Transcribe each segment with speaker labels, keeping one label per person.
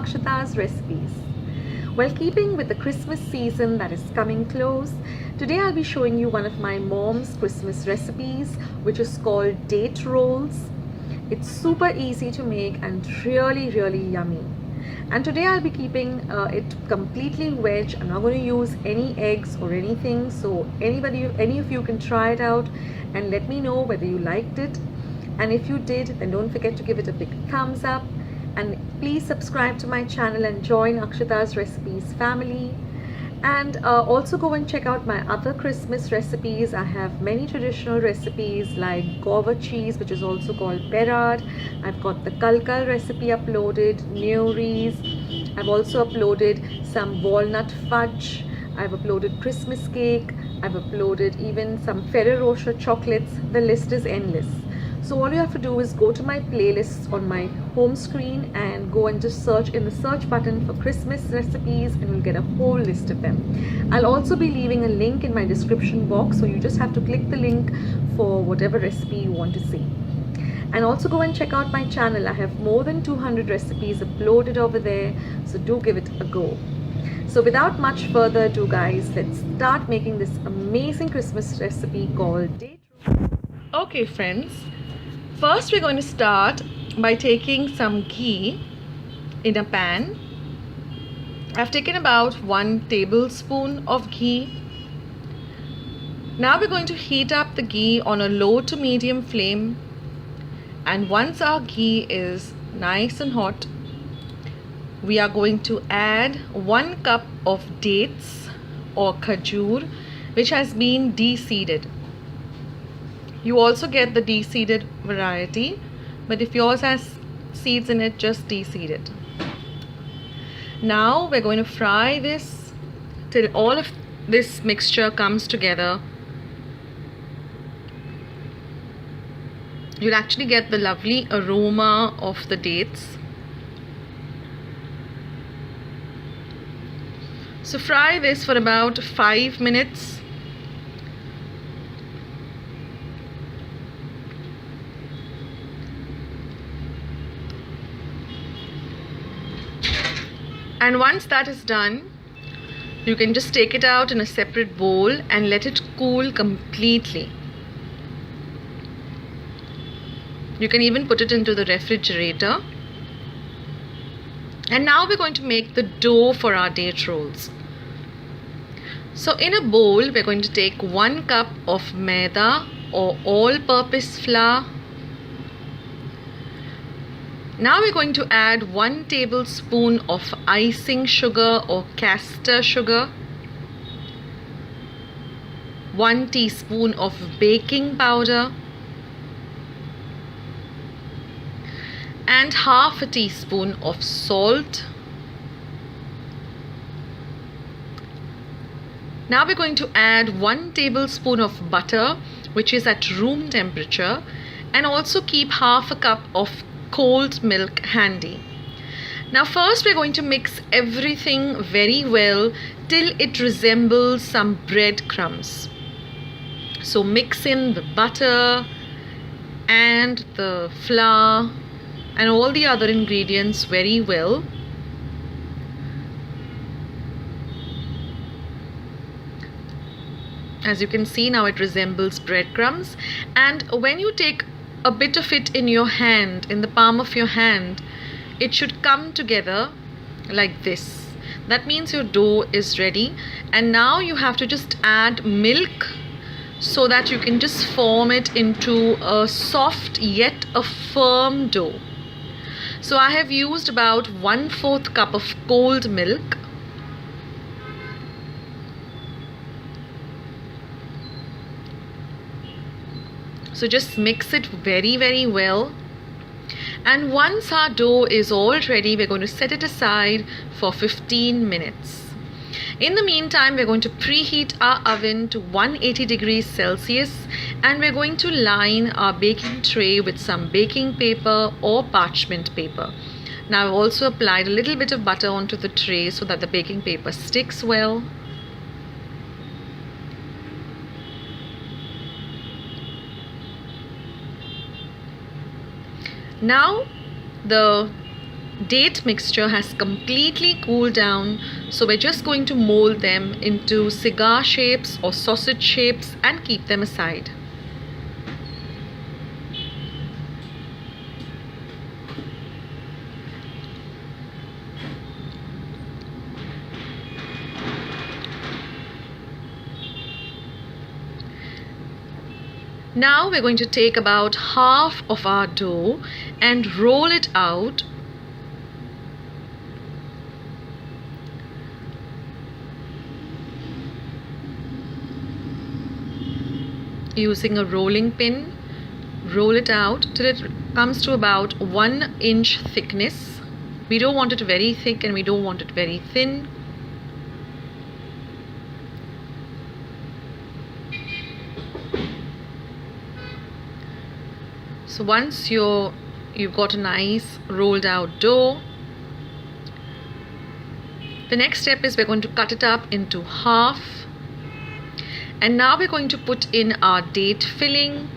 Speaker 1: Akshata's recipes. Well, keeping with the Christmas season that is coming close, today I'll be showing you one of my mom's Christmas recipes, which is called date rolls. It's super easy to make and really yummy. And today I'll be keeping it completely veg. I'm not going to use any eggs or anything, so any of you can try it out and let me know whether you liked it. And if you did, then don't forget to give it a big thumbs up, and please subscribe to my channel and join Akshata's recipes family. And also go and check out my other Christmas recipes. I have many traditional recipes like guava cheese, which is also called PERAD. I've got the kulkul recipe uploaded, NEURIS. I've also uploaded some walnut fudge. I've uploaded Christmas cake. I've uploaded even some Ferrero Rocher chocolates. The list is endless. So all you have to do is go to my playlists on my home screen and go and just search in the search button for Christmas recipes, and you'll get a whole list of them. I'll also be leaving a link in my description box, so you just have to click the link for whatever recipe you want to see. And also go and check out my channel. I have more than 200 recipes uploaded over there, so do give it a go. So without much further ado, guys, let's start making this amazing Christmas recipe called date roll. Okay friends, first we're going to start by taking some ghee in a pan. I've taken about 1 tablespoon of ghee. Now we're going to heat up the ghee on a low to medium flame, and once our ghee is nice and hot, we are going to add 1 cup of dates or khajur, which has been de-seeded. You also get the de-seeded variety, but if yours has seeds in it, just de-seed it. Now we're going to fry this till all of this mixture comes together. You'll actually get the lovely aroma of the dates. So fry this for about 5 minutes. And once that is done, you can just take it out in a separate bowl and let it cool completely. You can even put it into the refrigerator. And now we're going to make the dough for our date rolls. So in a bowl, we're going to take 1 cup of maida or all-purpose flour. Now we're going to add 1 tablespoon of icing sugar or castor sugar, 1 teaspoon of baking powder, and half a teaspoon of salt. Now we're going to add 1 tablespoon of butter, which is at room temperature, and also keep half a cup of cold milk handy. Now first we're going to mix everything very well till it resembles some breadcrumbs. So mix in the butter and the flour and all the other ingredients very well. As you can see, now it resembles breadcrumbs, and when you take a bit of it in your hand, in the palm of your hand, it should come together like this. That means your dough is ready, and now you have to just add milk so that you can just form it into a soft yet a firm dough. So I have used about 1/4 cup of cold milk. So just mix it very well. And once our dough is all ready, we're going to set it aside for 15 minutes. In the meantime, we're going to preheat our oven to 180 degrees Celsius, and we're going to line our baking tray with some baking paper or parchment paper. Now I've also applied a little bit of butter onto the tray so that the baking paper sticks well. Now the date mixture has completely cooled down, so we're just going to mold them into cigar shapes or sausage shapes and keep them aside. Now we're going to take about half of our dough and roll it out using a rolling pin. Roll it out till it comes to about 1 inch thickness. We don't want it very thick and we don't want it very thin. So once you've got a nice rolled out dough, the next step is we're going to cut it up into half, and now we're going to put in our date filling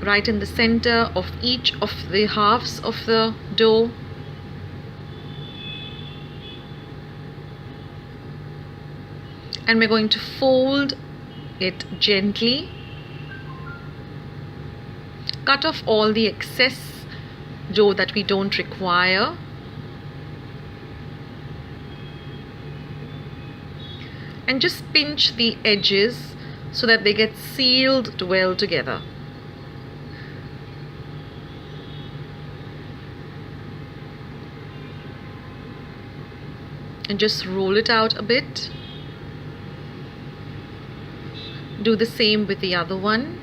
Speaker 1: right in the center of each of the halves of the dough. And we're going to fold it gently. Cut off all the excess dough that we don't require. And just pinch the edges so that they get sealed well together. And just roll it out a bit. Do the same with the other one.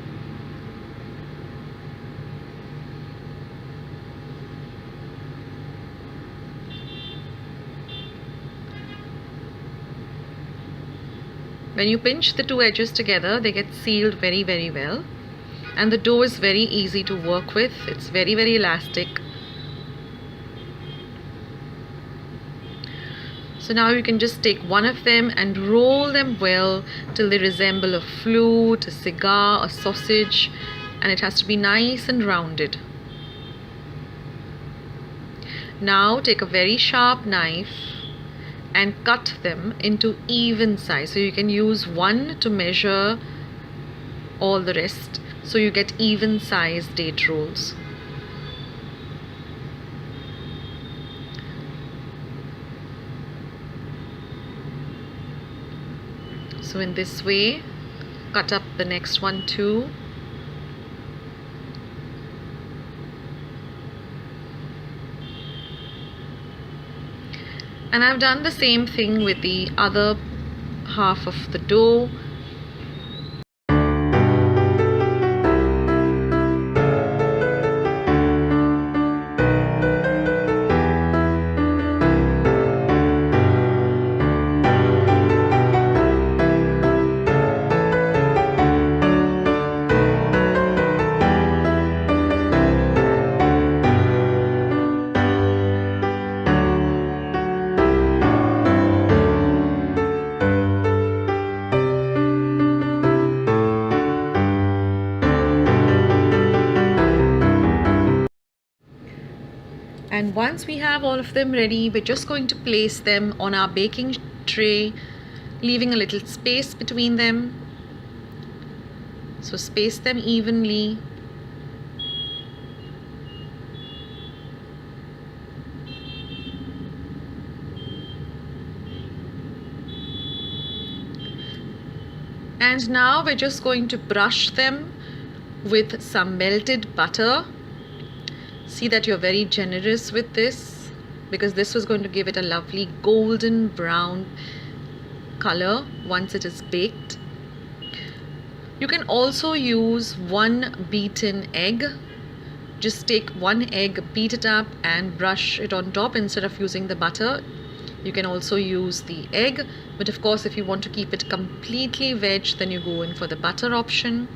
Speaker 1: When you pinch the two edges together, they get sealed very, very well. And the dough is very easy to work with. It's very, very elastic. So now you can just take one of them and roll them well till they resemble a flute, a cigar, a sausage, and it has to be nice and rounded. Now take a very sharp knife and cut them into even size. So you can use one to measure all the rest, so you get even sized date rolls. So in this way, cut up the next one too. And I've done the same thing with the other half of the dough. And once we have all of them ready, we're just going to place them on our baking tray, leaving a little space between them. So space them evenly. And now we're just going to brush them with some melted butter. See that you're very generous with this, because this was going to give it a lovely golden brown color once it is baked. You can also use one beaten egg. Just take one egg, beat it up and brush it on top instead of using the butter. You can also use the egg, but of course if you want to keep it completely veg, then you go in for the butter option.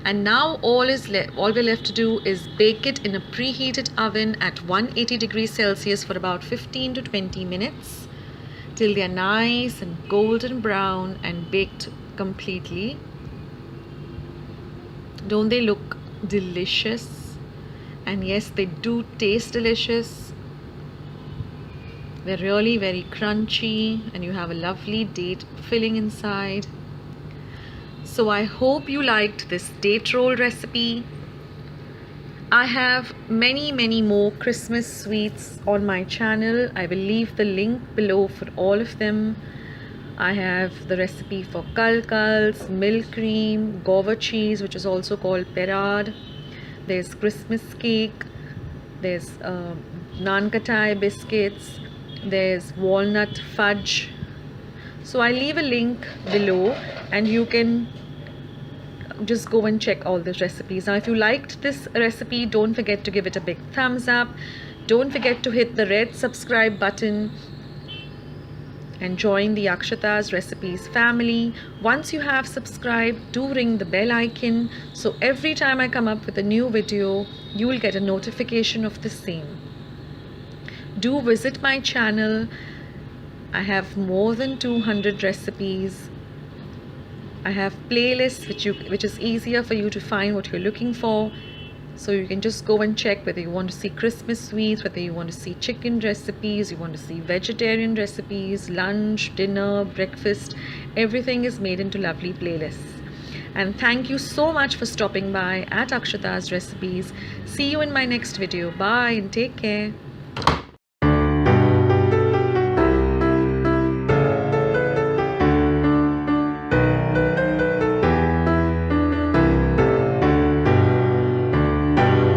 Speaker 1: And now all we're left to do is bake it in a preheated oven at 180 degrees Celsius for about 15 to 20 minutes till they are nice and golden brown and baked completely. Don't they look delicious? and yes, they do taste delicious. They're really very crunchy, and you have a lovely date filling inside. So I hope you liked this date roll recipe. I have many more Christmas sweets on my channel. I will leave the link below for all of them. I have the recipe for kulkuls, milk cream, guava cheese, which is also called PERAD. There's Christmas cake. There's NANKHATAIS biscuits. There's walnut fudge. So I leave a link below, and you can just go and check all the recipes. Now if you liked this recipe, don't forget to give it a big thumbs up. Don't forget to hit the red subscribe button and join the Akshata's recipes family. Once you have subscribed, do ring the bell icon, so every time I come up with a new video, you will get a notification of the same. Do visit my channel. I have more than 200 recipes. I have playlists which is easier for you to find what you're looking for. So you can just go and check whether you want to see Christmas sweets, whether you want to see chicken recipes, you want to see vegetarian recipes, lunch, dinner, breakfast. Everything is made into lovely playlists. And thank you so much for stopping by at Akshata's Recipes. See you in my next video. Bye and take care.